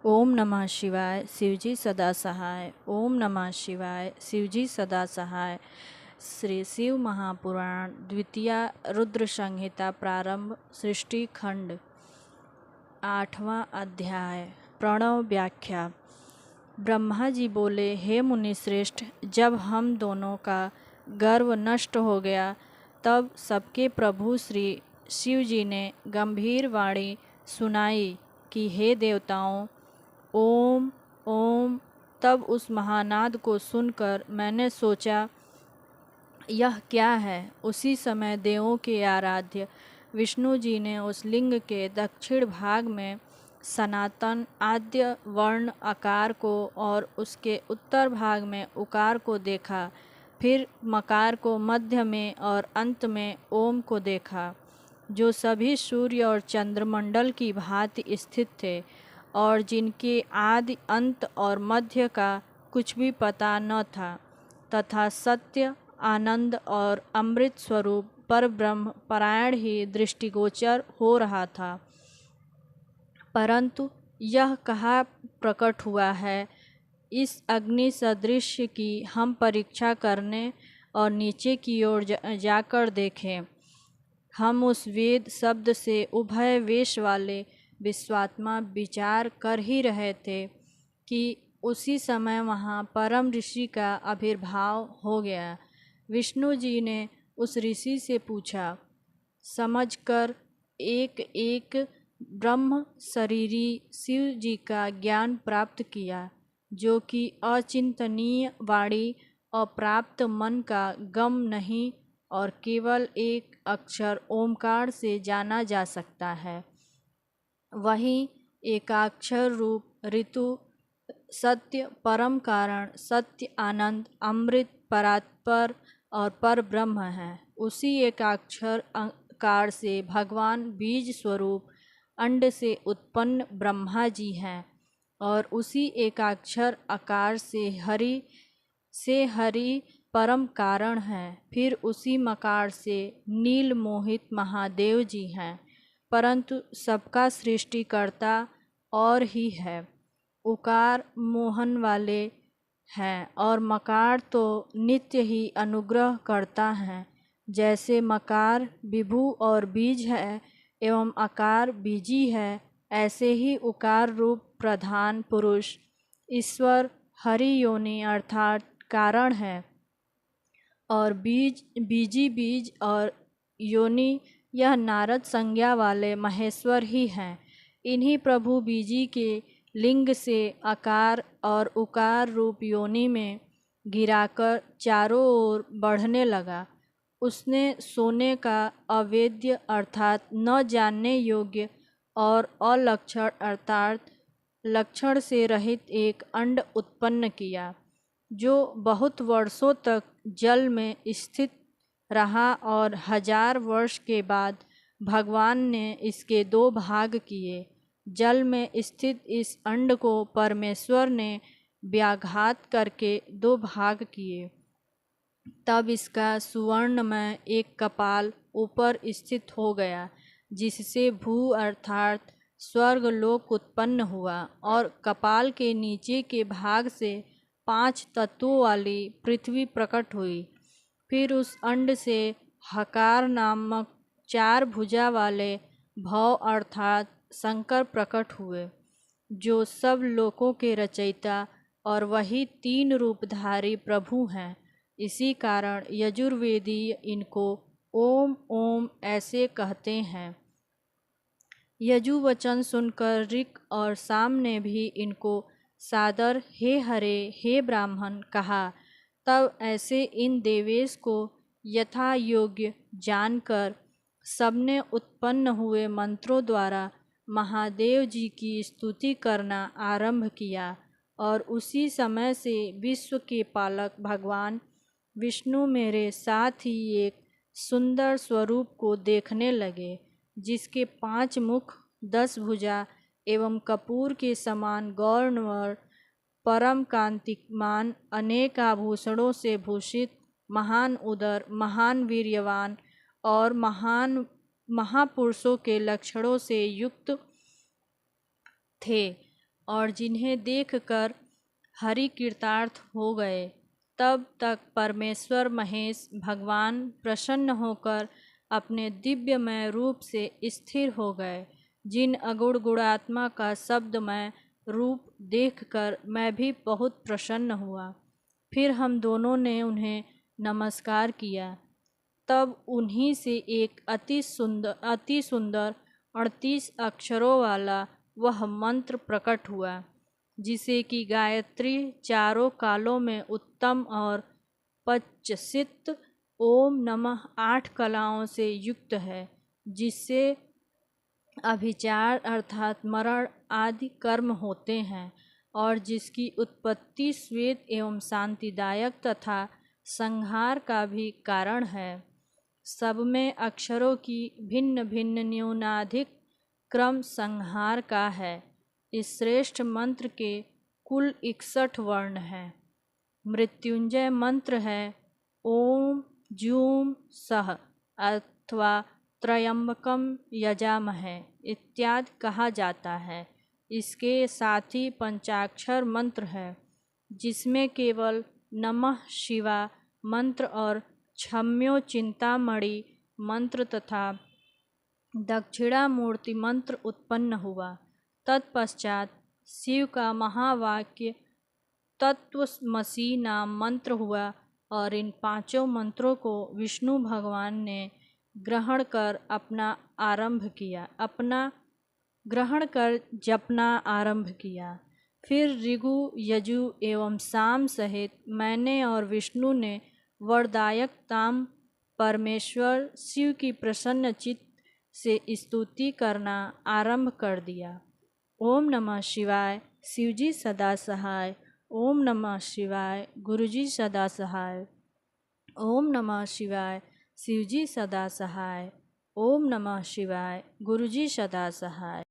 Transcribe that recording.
ओम नमः शिवाय शिवजी सदा सहाय। ओम नमः शिवाय शिवजी सदा सहाय। श्री शिव महापुराण द्वितीय रुद्र संहिता प्रारंभ। सृष्टि खंड 8वां अध्याय। प्रणव व्याख्या। ब्रह्मा जी बोले, हे मुनि श्रेष्ठ, जब हम दोनों का गर्व नष्ट हो गया तब सबके प्रभु श्री शिव जी ने गंभीर वाणी सुनाई कि हे देवताओं, ओम ओम। तब उस महानाद को सुनकर मैंने सोचा, यह क्या है। उसी समय देवों के आराध्य विष्णु जी ने उस लिंग के दक्षिण भाग में सनातन आद्य वर्ण आकार को और उसके उत्तर भाग में उकार को देखा। फिर मकार को मध्य में और अंत में ओम को देखा, जो सभी सूर्य और चंद्रमंडल की भांति स्थित थे और जिनके आदि अंत और मध्य का कुछ भी पता न था, तथा सत्य आनंद और अमृत स्वरूप पर ब्रह्म परायण ही दृष्टिगोचर हो रहा था। परंतु यह कहाँ प्रकट हुआ है, इस अग्नि सदृश की हम परीक्षा करने और नीचे की ओर जाकर देखें। हम उस वेद शब्द से उभय वेश वाले विश्वात्मा विचार कर ही रहे थे कि उसी समय वहाँ परम ऋषि का आविर्भाव हो गया। विष्णु जी ने उस ऋषि से पूछा, समझकर एक एक ब्रह्म शरीरी शिव जी का ज्ञान प्राप्त किया, जो कि अचिंतनीय वाणी अप्राप्त मन का गम नहीं और केवल एक अक्षर ओमकार से जाना जा सकता है। वही एकाक्षर रूप ऋतु सत्य परम कारण सत्य आनंद अमृत परात्पर और पर ब्रह्म है। उसी एकाक्षर कार से भगवान बीज स्वरूप अंड से उत्पन्न ब्रह्मा जी हैं और उसी एकाक्षर आकार से हरि परम कारण है। फिर उसी मकार से नील मोहित महादेव जी हैं, परंतु सबका सृष्टिकर्ता और ही है। उकार मोहन वाले हैं और मकार तो नित्य ही अनुग्रह करता है। जैसे मकार विभु और बीज है एवं आकार बीजी है, ऐसे ही उकार रूप प्रधान पुरुष ईश्वर हरि योनि अर्थात कारण है और बीजी बीज और योनि यह नारद संज्ञा वाले महेश्वर ही हैं। इन्हीं प्रभु बीजी के लिंग से आकार और उकार रूप योनि में गिराकर चारों ओर बढ़ने लगा। उसने सोने का अवेद्य अर्थात न जानने योग्य और अलक्षण अर्थात लक्षण से रहित एक अंड उत्पन्न किया, जो बहुत वर्षों तक जल में स्थित रहा और 1000 वर्ष के बाद भगवान ने इसके 2 भाग किए। जल में स्थित इस अंड को परमेश्वर ने व्याघात करके 2 भाग किए। तब इसका सुवर्णमय एक कपाल ऊपर स्थित हो गया, जिससे भू अर्थात स्वर्ग लोक उत्पन्न हुआ और कपाल के नीचे के भाग से 5 तत्वों वाली पृथ्वी प्रकट हुई। फिर उस अंड से हकार नामक 4 भुजा वाले भव अर्थात शंकर प्रकट हुए, जो सब लोकों के रचयिता और वही 3 रूपधारी प्रभु हैं। इसी कारण यजुर्वेदीय इनको ओम ओम ऐसे कहते हैं। यजुवचन सुनकर ऋक और साम ने भी इनको सादर हे हरे हे ब्राह्मण कहा। तब ऐसे इन देवेश को यथा योग्य जानकर सबने उत्पन्न हुए मंत्रों द्वारा महादेव जी की स्तुति करना आरंभ किया और उसी समय से विश्व के पालक भगवान विष्णु मेरे साथ ही एक सुंदर स्वरूप को देखने लगे, जिसके 5 मुख 10 भुजा एवं कपूर के समान गौरवर्ण परम कांतिमान अनेक आभूषणों से भूषित महान उदर महान वीर्यवान और महान महापुरुषों के लक्षणों से युक्त थे। और जिन्हें देखकर हरि कृतार्थ हो गए। तब तक परमेश्वर महेश भगवान प्रसन्न होकर अपने दिव्यमय रूप से स्थिर हो गए। जिन अगुण गुणात्मा का शब्दमय रूप देखकर मैं भी बहुत प्रसन्न हुआ। फिर हम दोनों ने उन्हें नमस्कार किया। तब उन्हीं से एक अति सुंदर 38 अक्षरों वाला वह मंत्र प्रकट हुआ, जिसे कि गायत्री चारों कालों में उत्तम और पच्चसित ओम नमः 8 कलाओं से युक्त है, जिससे अभिचार अर्थात मरण आदि कर्म होते हैं और जिसकी उत्पत्ति श्वेत एवं शांतिदायक तथा संहार का भी कारण है। सब में अक्षरों की भिन्न भिन्न न्यूनाधिक क्रम संहार का है। इस श्रेष्ठ मंत्र के कुल 61 वर्ण हैं। मृत्युंजय मंत्र है ओम जूम सह अथवा त्रयंबकम यजामहे इत्यादि कहा जाता है। इसके साथ ही पंचाक्षर मंत्र है, जिसमें केवल नमः शिवा मंत्र और क्षम्यो चिंतामणि मंत्र तथा दक्षिणामूर्ति मंत्र उत्पन्न हुआ। तत्पश्चात शिव का महावाक्य तत्वमसि नाम मंत्र हुआ और इन पांचों मंत्रों को विष्णु भगवान ने ग्रहण कर जपना आरंभ किया। फिर ऋगु यजु एवं साम सहित मैंने और विष्णु ने वरदायक ताम परमेश्वर शिव की प्रसन्न चित्त से स्तुति करना आरंभ कर दिया। ओम नमः शिवाय, शिवजी सदा सहाय। ओम नमः शिवाय, गुरुजी सदा सहाय। ओम नमः शिवाय, शिवजी सदा सहाय। ओम नमः शिवाय, गुरुजी सदा सहाय।